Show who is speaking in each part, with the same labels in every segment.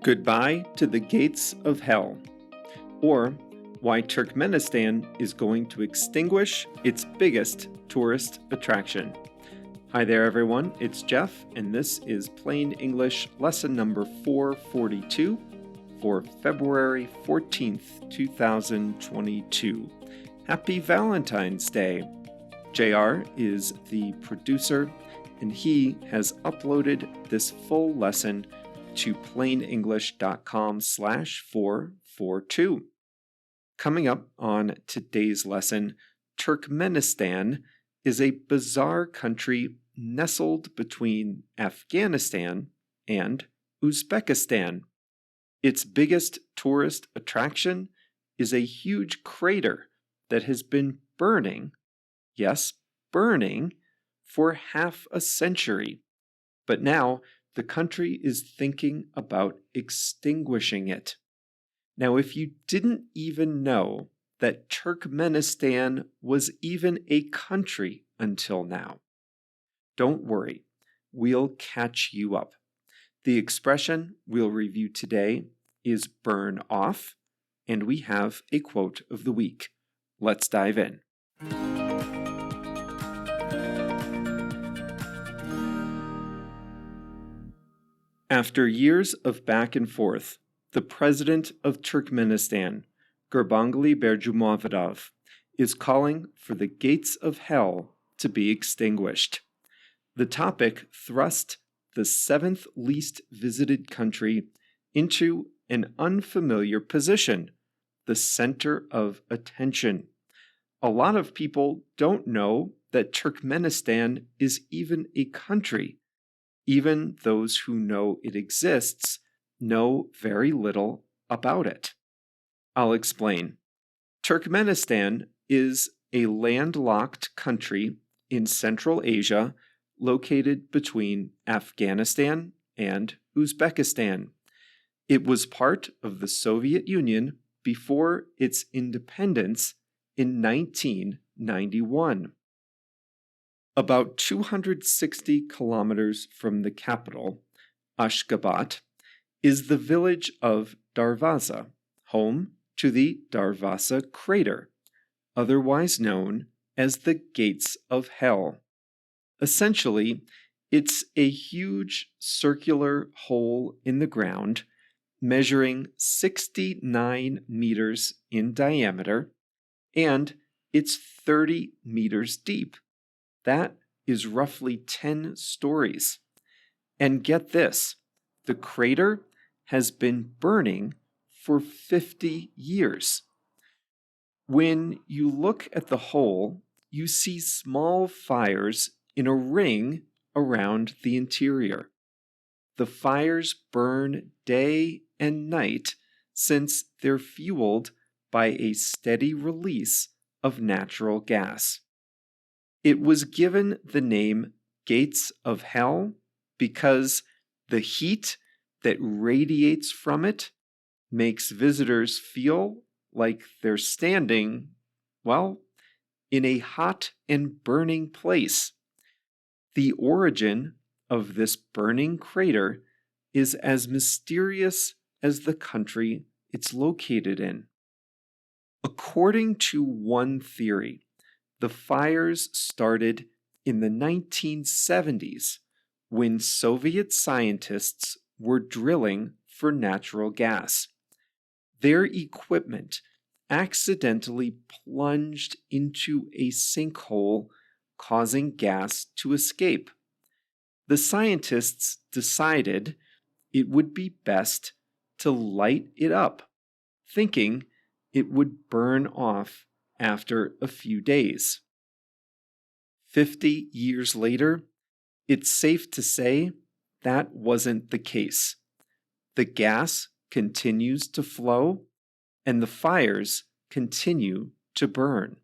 Speaker 1: Goodbye to the Gates of Hell, or why Turkmenistan is going to extinguish its biggest tourist attraction. Hi there everyone, it's Jeff, and this is Plain English lesson number 442 for February 14th, 2022. Happy Valentine's Day! JR is the producer, and he has uploaded this full lesson to plainenglish.com/442. Coming up on today's lesson, Turkmenistan is a bizarre country nestled between Afghanistan and Uzbekistan. Its biggest tourist attraction is a huge crater that has been burning, yes, burning, for half a century. But now the country is thinking about extinguishing it. Now, if you didn't even know that Turkmenistan was even a country until now, don't worry, we'll catch you up. The expression we'll review today is burn off, and we have a quote of the week. Let's dive in. After years of back and forth, the president of Turkmenistan, Gurbanguly Berdimuhamedov, is calling for the gates of hell to be extinguished. The topic thrust the seventh least visited country into an unfamiliar position, the center of attention. A lot of people don't know that Turkmenistan is even a country. Even those who know it exists know very little about it. I'll explain. Turkmenistan is a landlocked country in Central Asia located between Afghanistan and Uzbekistan. It was part of the Soviet Union before its independence in 1991. About 260 kilometers from the capital, Ashgabat, is the village of Darvaza, home to the Darvaza crater, otherwise known as the Gates of Hell. Essentially, it's a huge circular hole in the ground measuring 69 meters in diameter, and it's 30 meters deep. That is roughly 10 stories. And get this, the crater has been burning for 50 years. When you look at the hole, you see small fires in a ring around the interior. The fires burn day and night since they're fueled by a steady release of natural gas. It was given the name Gates of Hell because the heat that radiates from it makes visitors feel like they're standing, well, in a hot and burning place. The origin of this burning crater is as mysterious as the country it's located in. According to one theory, the fires started in the 1970s when Soviet scientists were drilling for natural gas. Their equipment accidentally plunged into a sinkhole, causing gas to escape. The scientists decided it would be best to light it up, thinking it would burn off after a few days. 50 years later, it's safe to say that wasn't the case. The gas continues to flow, and the fires continue to burn.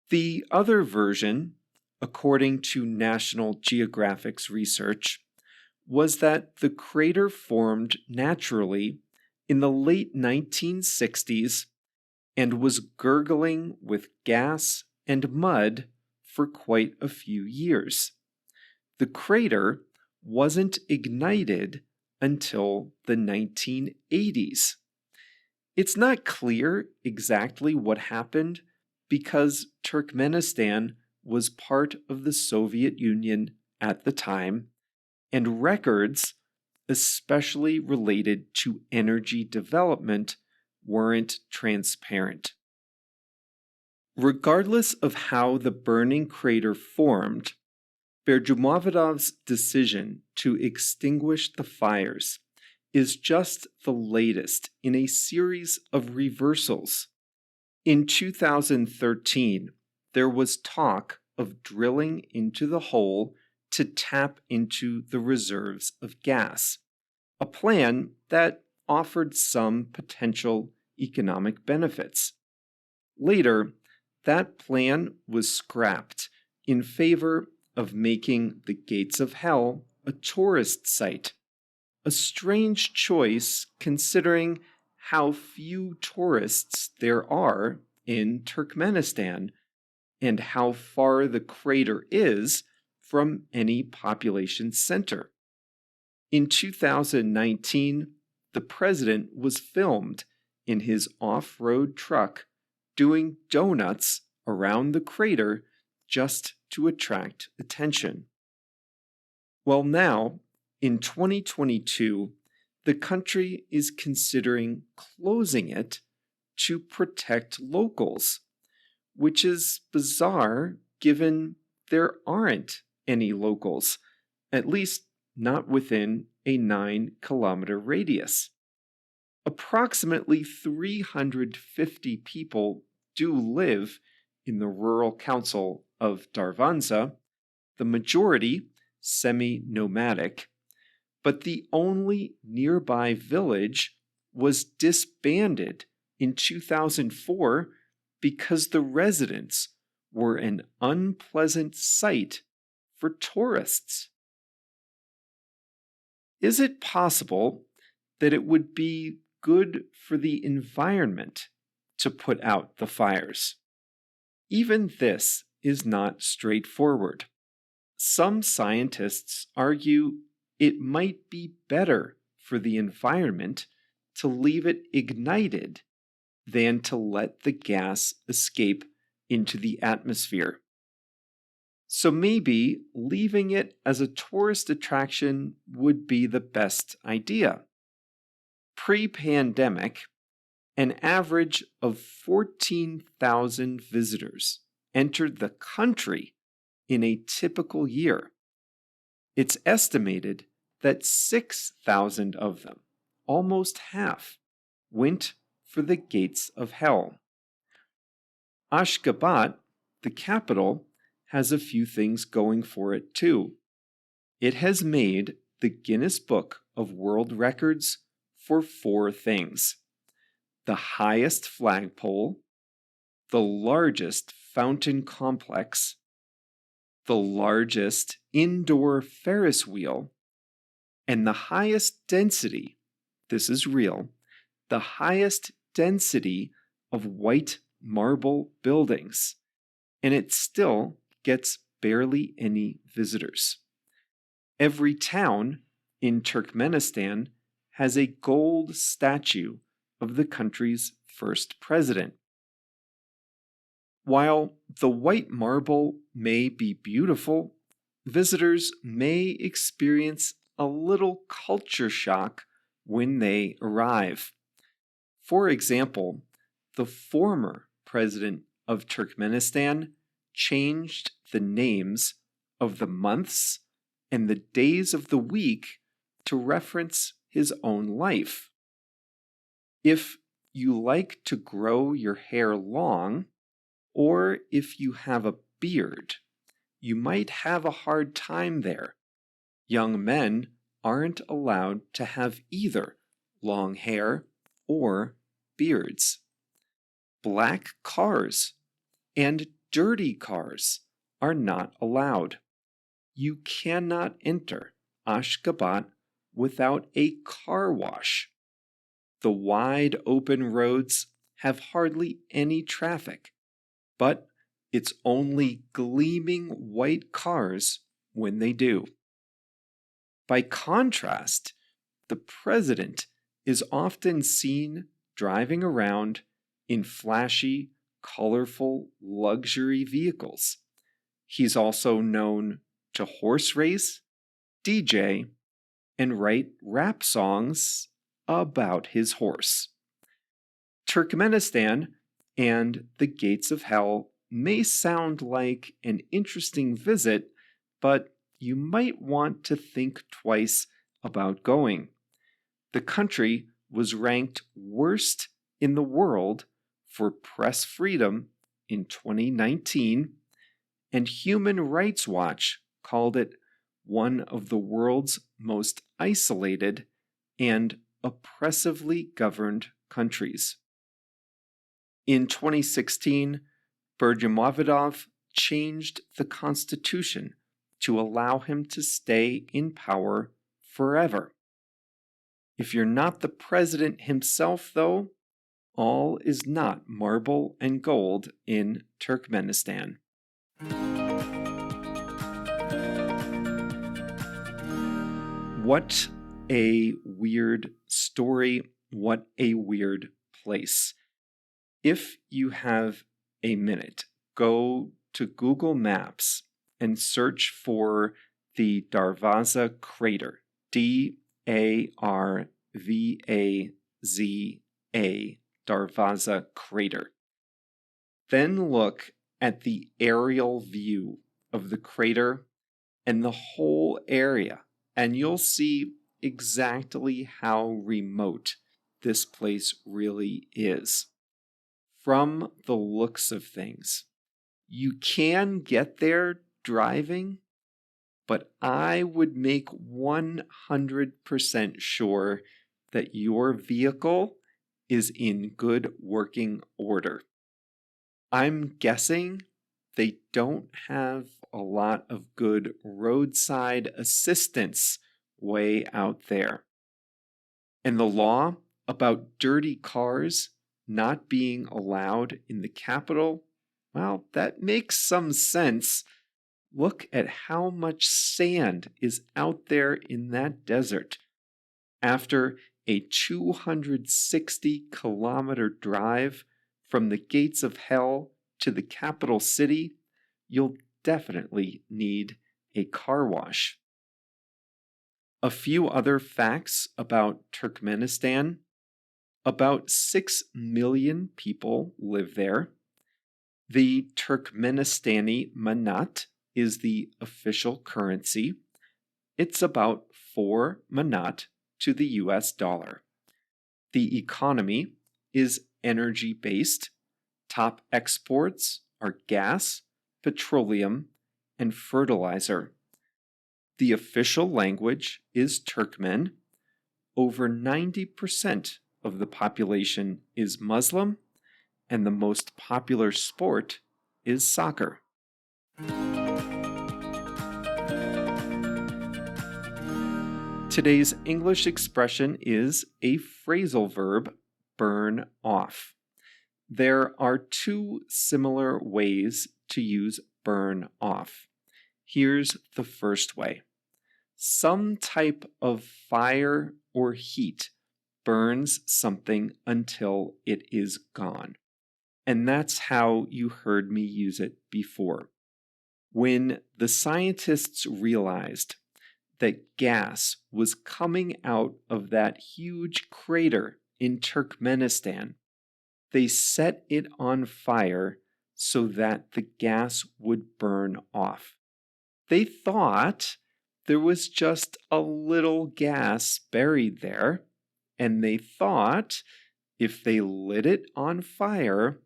Speaker 1: The other version, according to National Geographic's research, was that the crater formed naturally in the late 1960s and was gurgling with gas and mud for quite a few years. The crater wasn't ignited until the 1980s. It's not clear exactly what happened because Turkmenistan was part of the Soviet Union at the time, and records, especially related to energy development, weren't transparent. Regardless of how the burning crater formed, Berjumovadov's decision to extinguish the fires is just the latest in a series of reversals. In 2013, there was talk of drilling into the hole to tap into the reserves of gas, a plan that offered some potential economic benefits. Later, that plan was scrapped in favor of making the Gates of Hell a tourist site, a strange choice considering how few tourists there are in Turkmenistan and how far the crater is from any population center. In 2019, the president was filmed in his off-road truck doing donuts around the crater just to attract attention. Well, now, in 2022, the country is considering closing it to protect locals, which is bizarre given there aren't any locals, at least not within a 9-kilometer radius. Approximately 350 people do live in the rural council of Darvanza, the majority semi-nomadic, but the only nearby village was disbanded in 2004 because the residents were an unpleasant sight for tourists. Is it possible that it would be good for the environment to put out the fires? Even this is not straightforward. Some scientists argue it might be better for the environment to leave it ignited than to let the gas escape into the atmosphere. So maybe leaving it as a tourist attraction would be the best idea. Pre-pandemic, an average of 14,000 visitors entered the country in a typical year. It's estimated that 6,000 of them, almost half, went for the Gates of Hell. Ashgabat, the capital, has a few things going for it too. It has made the Guinness Book of World Records for 4 things: the highest flagpole, the largest fountain complex, the largest indoor Ferris wheel, and the highest density, this is real, the highest density of white marble buildings, and it still gets barely any visitors. Every town in Turkmenistan has a gold statue of the country's first president. While the white marble may be beautiful, visitors may experience a little culture shock when they arrive. For example, the former president of Turkmenistan changed the names of the months and the days of the week to reference his own life. If you like to grow your hair long, or if you have a beard, you might have a hard time there. Young men aren't allowed to have either long hair or beards. Black cars and dirty cars are not allowed. You cannot enter Ashgabat without a car wash. The wide open roads have hardly any traffic, but it's only gleaming white cars when they do. By contrast, the president is often seen driving around in flashy, colorful luxury vehicles. He's also known to horse race, DJ, and write rap songs about his horse. Turkmenistan and the Gates of Hell may sound like an interesting visit, but you might want to think twice about going. The country was ranked worst in the world for press freedom in 2019, and Human Rights Watch called it one of the world's most isolated and oppressively governed countries. In 2016, Berdimuhammedov changed the constitution to allow him to stay in power forever. If you're not the president himself, though, all is not marble and gold in Turkmenistan. What a weird story. What a weird place. If you have a minute, go to Google Maps and search for the Darvaza crater, Darvaza, Darvaza crater. Then look at the aerial view of the crater and the whole area, and you'll see exactly how remote this place really is. From the looks of things, you can get there driving, but I would make 100% sure that your vehicle is in good working order. I'm guessing they don't have a lot of good roadside assistance way out there. And the law about dirty cars not being allowed in the capital, well, that makes some sense. Look at how much sand is out there in that desert. After a 260-kilometer drive from the gates of hell to the capital city, you'll definitely need a car wash. A few other facts about Turkmenistan. About 6 million people live there. The Turkmenistani manat is the official currency. It's about 4 manat to the US dollar. The economy is energy-based. Top exports are gas, petroleum, and fertilizer. The official language is Turkmen. Over 90% of the population is Muslim, and the most popular sport is soccer. Today's English expression is a phrasal verb, burn off. There are two similar ways to use burn off. Here's the first way. Some type of fire or heat burns something until it is gone. And that's how you heard me use it before. When the scientists realized that gas was coming out of that huge crater in Turkmenistan, they set it on fire so that the gas would burn off. They thought there was just a little gas buried there, and they thought if they lit it on fire,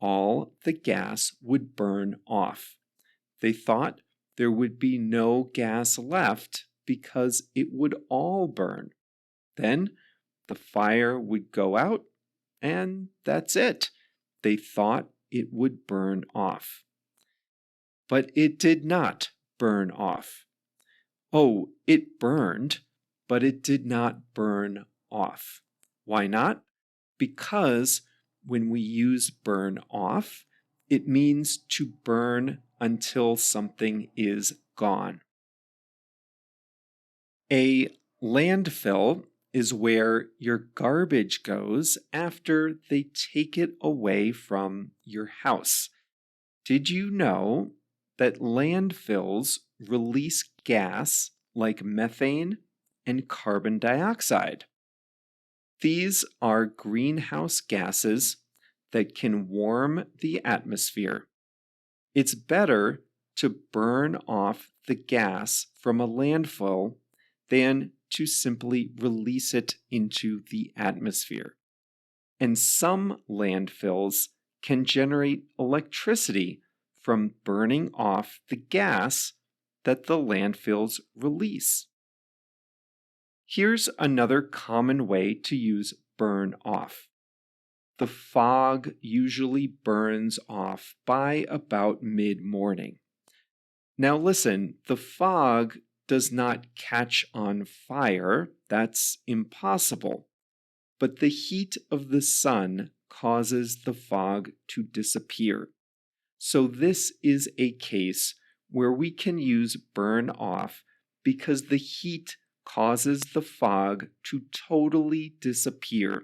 Speaker 1: all the gas would burn off. They thought there would be no gas left because it would all burn. Then the fire would go out, and that's it. They thought it would burn off. But it did not burn off. Oh, it burned, but it did not burn off. Why not? Because when we use burn off, it means to burn until something is gone. A landfill is where your garbage goes after they take it away from your house. Did you know that landfills release gas like methane and carbon dioxide? These are greenhouse gases that can warm the atmosphere. It's better to burn off the gas from a landfill than to simply release it into the atmosphere. And some landfills can generate electricity from burning off the gas that the landfills release. Here's another common way to use burn off. The fog usually burns off by about mid-morning. Now listen, the fog does not catch on fire. That's impossible. But the heat of the sun causes the fog to disappear. So this is a case where we can use burn off because the heat causes the fog to totally disappear.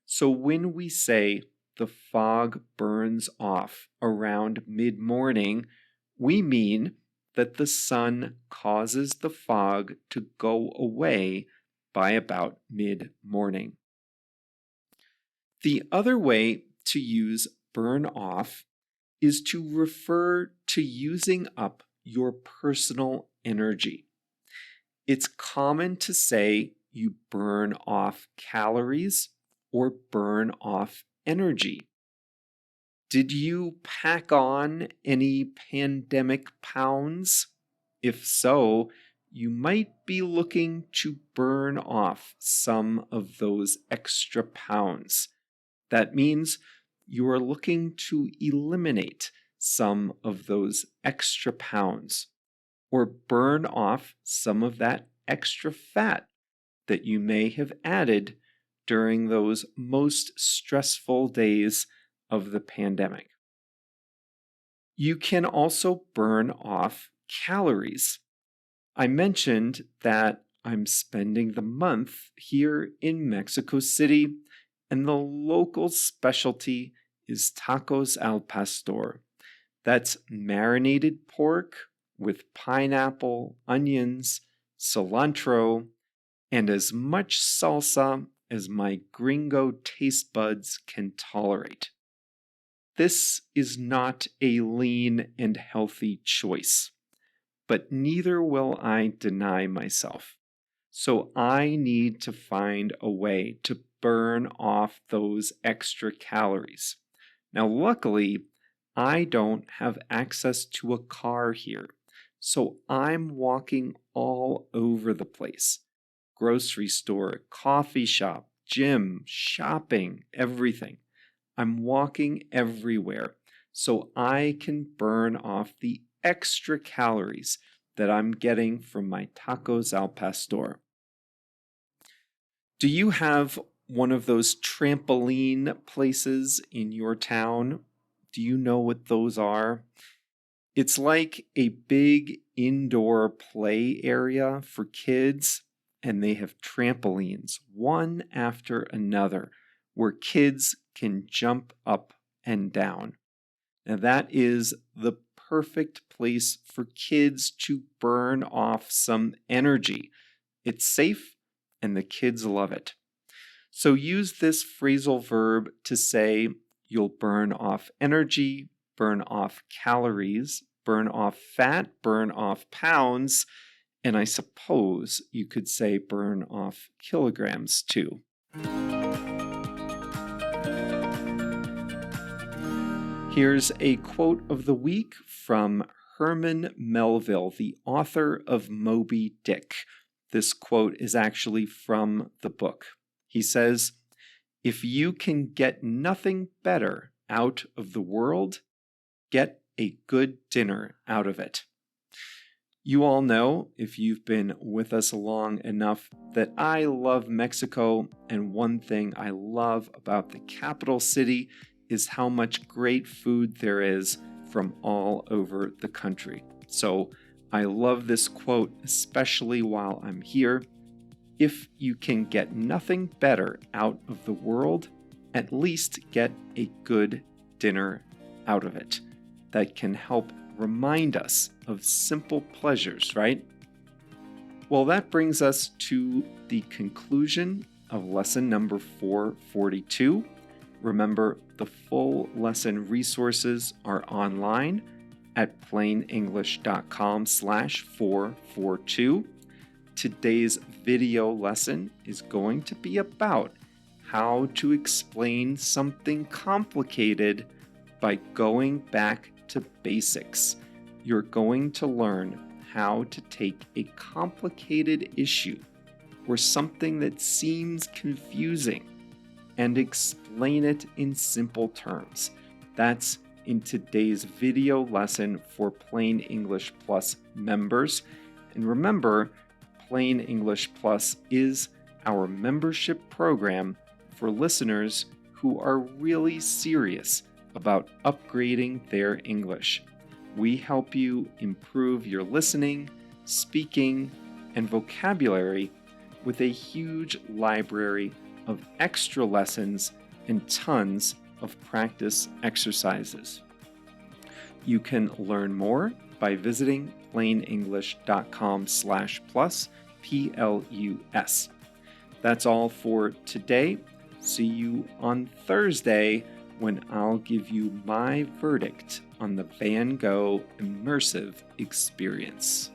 Speaker 1: So when we say the fog burns off around mid-morning, we mean that the sun causes the fog to go away by about mid-morning. The other way to use burn off is to refer to using up your personal energy. It's common to say you burn off calories or burn off energy. Did you pack on any pandemic pounds? If so, you might be looking to burn off some of those extra pounds. That means you are looking to eliminate some of those extra pounds or burn off some of that extra fat that you may have added during those most stressful days of the pandemic. You can also burn off calories. I mentioned that I'm spending the month here in Mexico City, and the local specialty is tacos al pastor. That's marinated pork with pineapple, onions, cilantro, and as much salsa as my gringo taste buds can tolerate. This is not a lean and healthy choice, but neither will I deny myself. So I need to find a way to burn off those extra calories. Now, luckily, I don't have access to a car here, so I'm walking all over the place. Grocery store, coffee shop, gym, shopping, everything. I'm walking everywhere, so I can burn off the extra calories that I'm getting from my tacos al pastor. Do you have one of those trampoline places in your town? Do you know what those are? It's like a big indoor play area for kids, and they have trampolines, one after another, where kids can jump up and down. Now that is the perfect place for kids to burn off some energy. It's safe, and the kids love it. So use this phrasal verb to say you'll burn off energy, burn off calories, burn off fat, burn off pounds, and I suppose you could say burn off kilograms too. Here's a quote of the week from Herman Melville, the author of Moby Dick. This quote is actually from the book. He says, "If you can get nothing better out of the world, get a good dinner out of it." You all know, if you've been with us long enough, that I love Mexico, and one thing I love about the capital city is how much great food there is from all over the country. So I love this quote, especially while I'm here. If you can get nothing better out of the world, at least get a good dinner out of it that can help remind us of simple pleasures, right? Well, that brings us to the conclusion of lesson number 442. Remember, the full lesson resources are online at plainenglish.com/442. Today's video lesson is going to be about how to explain something complicated by going back to basics. You're going to learn how to take a complicated issue or something that seems confusing and explain it in simple terms. That's in today's video lesson for Plain English Plus members. And remember, Plain English Plus is our membership program for listeners who are really serious about upgrading their English. We help you improve your listening, speaking, and vocabulary with a huge library of extra lessons and tons of practice exercises. You can learn more by visiting plainenglish.com/plus, PLUS. That's all for today. See you on Thursday when I'll give you my verdict on the Van Gogh immersive experience.